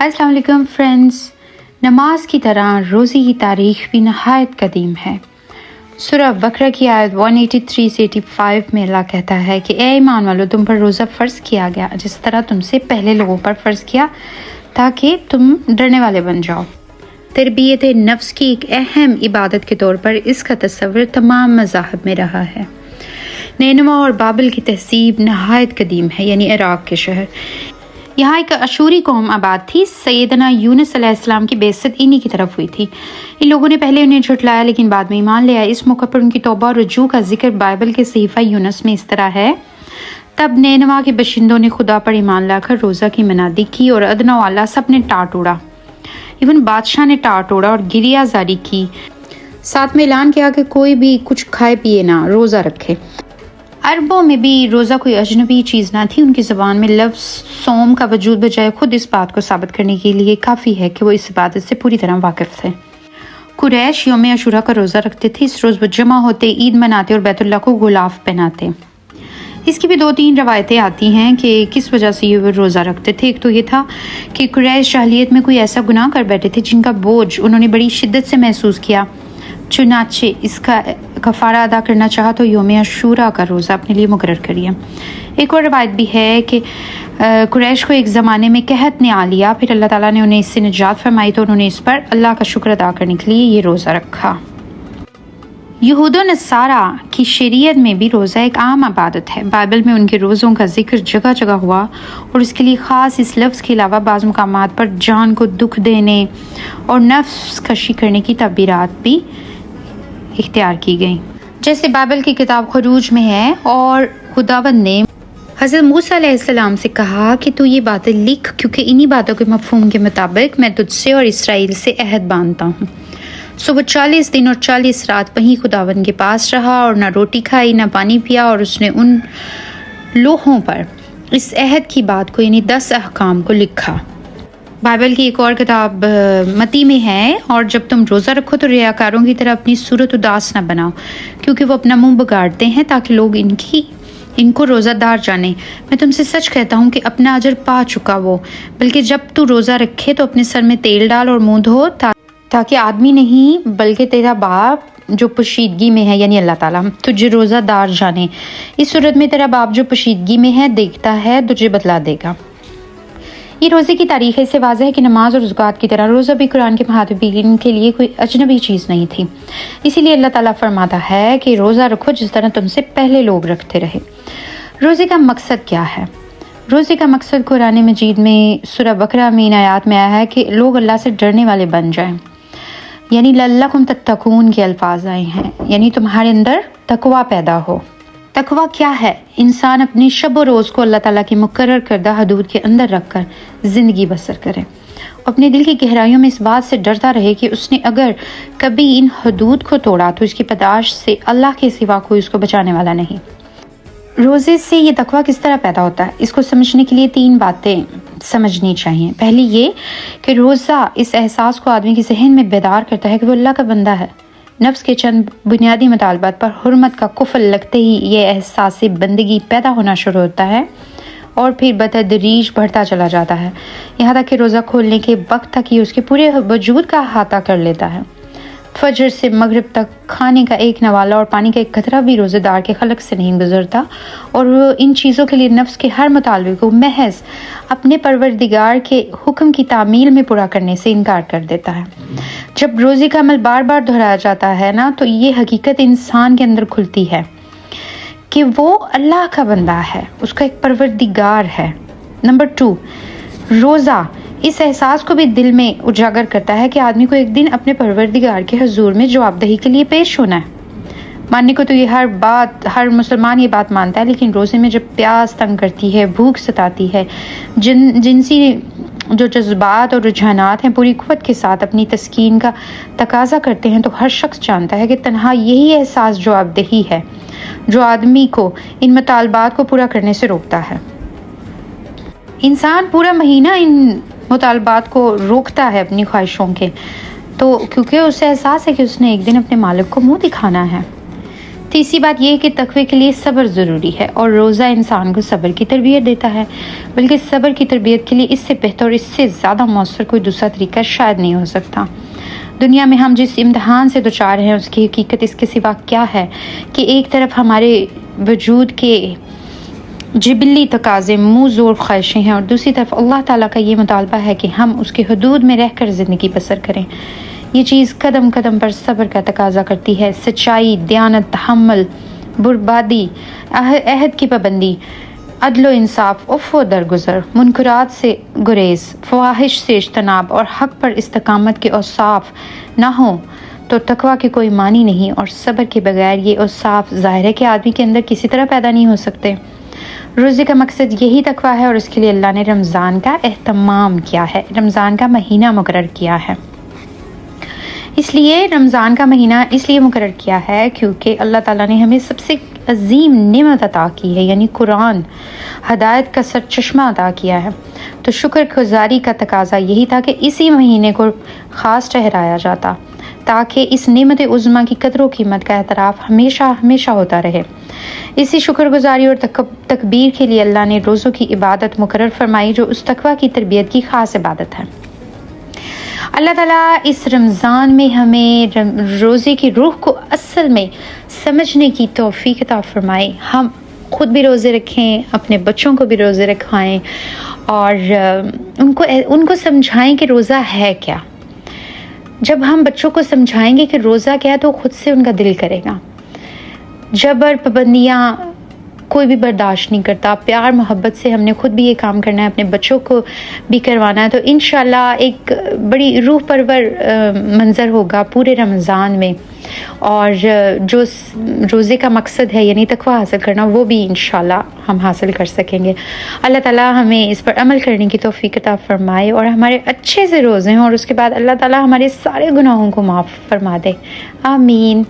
السلام علیکم فرینڈز، نماز کی طرح روزے کی تاریخ بھی نہایت قدیم ہے۔ سورہ بقرہ کی آیت 183 سے 85 میں اللہ کہتا ہے کہ اے ایمان والو، تم پر روزہ فرض کیا گیا جس طرح تم سے پہلے لوگوں پر فرض کیا تاکہ تم ڈرنے والے بن جاؤ۔ تربیت نفس کی ایک اہم عبادت کے طور پر اس کا تصور تمام مذاہب میں رہا ہے۔ نینوا اور بابل کی تہذیب نہایت قدیم ہے، یعنی عراق کے شہر۔ یہاں ایک اشوری قوم آباد تھی۔ سیدنا یونس علیہ السلام کی بعثت انہی کی طرف ہوئی تھی۔ ان لوگوں نے پہلے انہیں جھٹلایا لیکن بعد میں ایمان لے آئے۔ اس موقع پر ان کی توبہ اور رجوع کا ذکر بائبل کے صحیفہ یونس میں اس طرح ہے: تب نینوا کے باشندوں نے خدا پر ایمان لا کر روزہ کی منادی کی اور ادنا و اعلیٰ سب نے ٹاٹ اوڑا، ایون بادشاہ نے ٹاٹ اوڑا اور گریہ زاری کی۔ ساتھ میں اعلان کیا کہ کوئی بھی کچھ کھائے پیے نہ، روزہ رکھے۔ عربوں میں بھی روزہ کوئی اجنبی چیز نہ تھی۔ ان کی زبان میں لفظ صوم کا وجود بجائے خود اس بات کو ثابت کرنے کے لیے کافی ہے کہ وہ اس عبادت سے پوری طرح واقف تھے۔ قریش یوم عاشوراء کا روزہ رکھتے تھے۔ اس روز وہ جمع ہوتے، عید مناتے اور بیت اللہ کو غلاف پہناتے۔ اس کی بھی 2-3 روایتیں آتی ہیں کہ کس وجہ سے یہ روزہ رکھتے تھے۔ ایک تو یہ تھا کہ قریش جاہلیت میں کوئی ایسا گناہ کر بیٹھے تھے جن کا بوجھ انہوں نے بڑی شدت سے محسوس کیا، چنانچہ اس کا کفارہ ادا کرنا چاہا تو یوم عاشوراء کا روزہ اپنے لیے مقرر کیا۔ ایک اور روایت بھی ہے کہ قریش کو ایک زمانے میں قحط نے آ لیا، پھر اللہ تعالیٰ نے انہیں اس سے نجات فرمائی تو انہوں نے اس پر اللہ کا شکر ادا کرنے کے لیے یہ روزہ رکھا۔ یہود و نصارہ کی شریعت میں بھی روزہ ایک عام عبادت ہے۔ بائبل میں ان کے روزوں کا ذکر جگہ جگہ ہوا اور اس کے لیے خاص اس لفظ کے علاوہ بعض مقامات پر جان کو دکھ دینے اور نفس کشی کرنے کی تعبیرات بھی اختیار کی گئیں، جیسے بائبل کی کتاب خروج میں ہے: اور خداوند نے حضرت موسیٰ علیہ السلام سے کہا کہ تو یہ باتیں لکھ، کیونکہ انہی باتوں کے مفہوم کے مطابق میں تجھ سے اور اسرائیل سے عہد باندھتا ہوں۔ سو وہ 40 دن اور 40 رات وہیں خداوند کے پاس رہا اور نہ روٹی کھائی نہ پانی پیا، اور اس نے ان لوحوں پر اس عہد کی بات کو، یعنی 10 احکام کو لکھا۔ بائبل کی ایک اور کتاب متی میں ہے: اور جب تم روزہ رکھو تو ریاکاروں کی طرح اپنی صورت اداس نہ بناؤ، کیونکہ وہ اپنا منہ بگاڑتے ہیں تاکہ لوگ ان کو روزہ دار جانے۔ میں تم سے سچ کہتا ہوں کہ اپنا اجر پا چکا وہ۔ بلکہ جب تو روزہ رکھے تو اپنے سر میں تیل ڈال اور منہ دھو، تاکہ آدمی نہیں بلکہ تیرا باپ جو پوشیدگی میں ہے، یعنی اللہ تعالیٰ، تجھے روزہ دار جانے۔ اس صورت میں تیرا باپ جو پوشیدگی میں ہے دیکھتا ہے، تجھے بدلا دے گا۔ یہ روزے کی تاریخ اس سے واضح ہے کہ نماز اور زکوٰۃ کی طرح روزہ بھی قرآن کے مخاطبین کے لیے کوئی اجنبی چیز نہیں تھی۔ اسی لیے اللہ تعالیٰ فرماتا ہے کہ روزہ رکھو جس طرح تم سے پہلے لوگ رکھتے رہے۔ روزے کا مقصد کیا ہے؟ روزے کا مقصد قرآن مجید میں سورہ بقرہ میں ان آیات میں آیا ہے کہ لوگ اللہ سے ڈرنے والے بن جائیں، یعنی لعلکم تتقون کے الفاظ آئے ہیں، یعنی تمہارے اندر تقویٰ پیدا ہو۔ تقویٰ کیا ہے؟ انسان اپنی شب و روز کو اللہ تعالیٰ کی مقرر کردہ حدود کے اندر رکھ کر زندگی بسر کرے، اپنے دل کی گہرائیوں میں اس بات سے ڈرتا رہے کہ اس نے اگر کبھی ان حدود کو توڑا تو اس کی پاداش سے اللہ کے سوا کوئی اس کو بچانے والا نہیں۔ روزے سے یہ تقویٰ کس طرح پیدا ہوتا ہے؟ اس کو سمجھنے کے لیے 3 باتیں سمجھنی چاہیے۔ پہلی یہ کہ روزہ اس احساس کو آدمی کے ذہن میں بیدار کرتا ہے کہ وہ اللہ کا بندہ ہے۔ نفس کے چند بنیادی مطالبات پر حرمت کا کفل لگتے ہی یہ احساس بندگی پیدا ہونا شروع ہوتا ہے اور پھر بتدریج بڑھتا چلا جاتا ہے، یہاں تک کہ روزہ کھولنے کے وقت تک یہ اس کے پورے وجود کا احاطہ کر لیتا ہے۔ فجر سے مغرب تک کھانے کا ایک نوالہ اور پانی کا ایک قطرہ بھی روزے دار کے خلق سے نہیں گزرتا، اور وہ ان چیزوں کے لیے نفس کے ہر مطالبے کو محض اپنے پروردگار کے حکم کی تعمیل میں پورا کرنے سے انکار کر دیتا ہے۔ جب روزے کا عمل بار بار دہرایا جاتا ہے نا، تو یہ حقیقت انسان کے اندر کھلتی ہے کہ وہ اللہ کا بندہ ہے، اس کا ایک پروردگار ہے۔ نمبر 2، روزہ اس احساس کو بھی دل میں اجاگر کرتا ہے کہ آدمی کو ایک دن اپنے پروردگار کے حضور میں جواب دہی کے لیے پیش ہونا ہے۔ ماننے کو تو یہ ہر مسلمان یہ بات مانتا ہے، لیکن روزے میں جب پیاس تنگ کرتی ہے، بھوک ستاتی ہے، جنسی جو جذبات اور رجحانات ہیں پوری قوت کے ساتھ اپنی تسکین کا تقاضا کرتے ہیں، تو ہر شخص جانتا ہے کہ تنہا یہی احساس جواب دہی ہے جو آدمی کو ان مطالبات کو پورا کرنے سے روکتا ہے۔ انسان پورا مہینہ ان مطالبات کو روکتا ہے اپنی خواہشوں کے، تو کیونکہ اسے احساس ہے کہ اس نے ایک دن اپنے مالک کو منہ دکھانا ہے۔ تیسری بات یہ ہے کہ تقوی کے لیے صبر ضروری ہے، اور روزہ انسان کو صبر کی تربیت دیتا ہے، بلکہ صبر کی تربیت کے لیے اس سے بہتر اور اس سے زیادہ مؤثر کوئی دوسرا طریقہ شاید نہیں ہو سکتا۔ دنیا میں ہم جس امتحان سے دوچار ہیں اس کی حقیقت اس کے سوا کیا ہے کہ ایک طرف ہمارے وجود کے جبلی تقاضے منہ زور خواہشیں ہیں، اور دوسری طرف اللہ تعالیٰ کا یہ مطالبہ ہے کہ ہم اس کے حدود میں رہ کر زندگی بسر کریں۔ یہ چیز قدم قدم پر صبر کا تقاضا کرتی ہے۔ سچائی، دیانت، تحمل، بربادی، عہد کی پابندی، عدل و انصاف، عفو و درگزر، منکرات سے گریز، فواحش سے اجتناب اور حق پر استقامت کے اوصاف نہ ہوں تو تقویٰ کے کوئی معنی نہیں، اور صبر کے بغیر یہ اوصاف ظاہر ہے کہ آدمی کے اندر کسی طرح پیدا نہیں ہو سکتے۔ روزے کا مقصد یہی تقویٰ ہے، اور اس کے لیے اللہ نے رمضان کا اہتمام کیا ہے، رمضان کا مہینہ مقرر کیا ہے۔ اس لیے رمضان کا مہینہ اس لیے مقرر کیا ہے کیونکہ اللہ تعالیٰ نے ہمیں سب سے عظیم نعمت عطا کی ہے، یعنی قرآن، ہدایت کا سرچشمہ عطا کیا ہے۔ تو شکر گزاری کا تقاضا یہی تھا کہ اسی مہینے کو خاص ٹھہرایا جاتا تاکہ اس نعمت عظمیٰ کی قدر و قیمت کا اعتراف ہمیشہ ہمیشہ ہوتا رہے۔ اسی شکر گزاری اور تکبیر کے لیے اللہ نے روزوں کی عبادت مقرر فرمائی، جو اس تقویٰ کی تربیت کی خاص عبادت ہے۔ اللہ تعالیٰ اس رمضان میں ہمیں روزے کی روح کو اصل میں سمجھنے کی توفیق عطا فرمائے۔ ہم خود بھی روزے رکھیں، اپنے بچوں کو بھی روزے رکھوائیں، اور ان کو سمجھائیں کہ روزہ ہے کیا۔ جب ہم بچوں کو سمجھائیں گے کہ روزہ کیا ہے تو خود سے ان کا دل کرے گا۔ جبر پابندیاں کوئی بھی برداشت نہیں کرتا، پیار محبت سے ہم نے خود بھی یہ کام کرنا ہے، اپنے بچوں کو بھی کروانا ہے، تو انشاءاللہ ایک بڑی روح پرور منظر ہوگا پورے رمضان میں، اور جو روزے کا مقصد ہے یعنی تقویٰ حاصل کرنا، وہ بھی انشاءاللہ ہم حاصل کر سکیں گے۔ اللہ تعالیٰ ہمیں اس پر عمل کرنے کی توفیق عطا فرمائے، اور ہمارے اچھے سے روزے ہوں، اور اس کے بعد اللہ تعالیٰ ہمارے سارے گناہوں کو معاف فرما دے۔ آمین۔